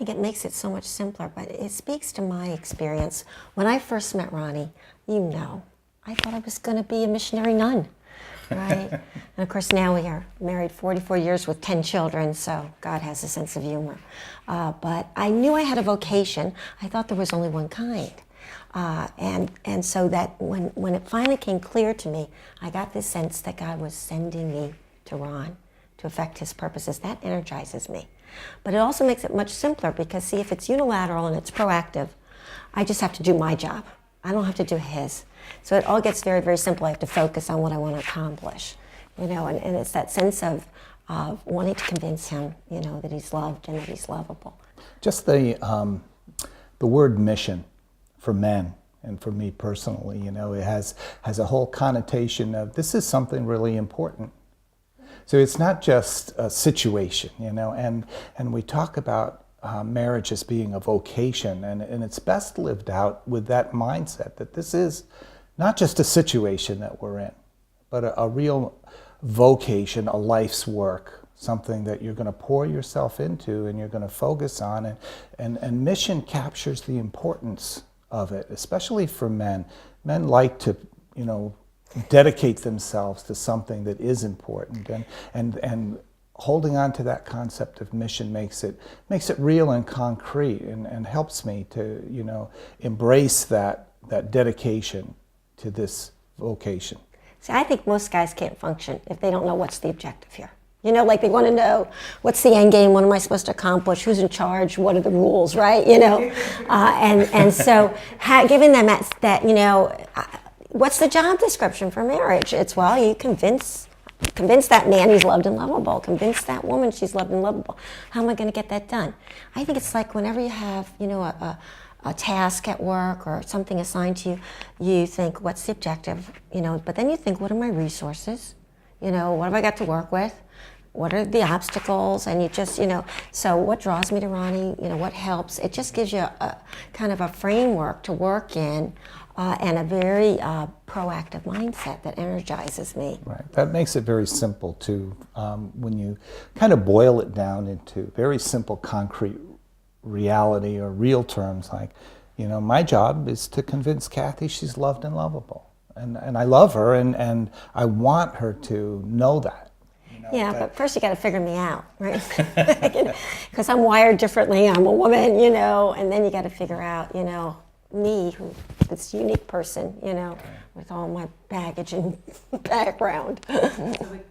think it makes it so much simpler, but it speaks to my experience. When I first met Ronnie, I thought I was going to be a missionary nun, right? And of course now we are married 44 years with 10 children, so God has a sense of humor. But I knew I had a vocation. I thought there was only one kind. And so that when it finally came clear to me, I got this sense that God was sending me to Ron to effect his purposes. That energizes me. But it also makes it much simpler because, see, if it's unilateral and it's proactive, I just have to do my job. I don't have to do his. So it all gets very, very simple. I have to focus on what I want to accomplish, and it's that sense of wanting to convince him, that he's loved and that he's lovable. Just the word mission for men and for me personally, it has a whole connotation of this is something really important. So it's not just a situation, and we talk about marriage as being a vocation, and it's best lived out with that mindset that this is not just a situation that we're in, but a real vocation, a life's work, something that you're going to pour yourself into and you're going to focus on, and mission captures the importance of it, especially for men. Men like to, dedicate themselves to something that is important, and holding on to that concept of mission makes it real and concrete, and helps me to embrace that dedication to this vocation. See, I think most guys can't function if they don't know what's the objective here. Like they want to know what's the end game, what am I supposed to accomplish, who's in charge, what are the rules, right? And so giving them that, what's the job description for marriage? It's, you convince that man he's loved and lovable. Convince that woman she's loved and lovable. How am I going to get that done? I think it's like whenever you have, a task at work or something assigned to you, you think, what's the objective? But then you think, what are my resources? What have I got to work with? What are the obstacles? And you just, so what draws me to Ronnie? What helps? It just gives you a kind of a framework to work in, and a very proactive mindset that energizes me. Right. That makes it very simple too. When you kind of boil it down into very simple, concrete reality or real terms, like, my job is to convince Kathy she's loved and lovable, and I love her, and I want her to know that. But first you got to figure me out, right? Because I'm wired differently. I'm a woman, and then you got to figure out, me, this unique person, with all my baggage and background. So the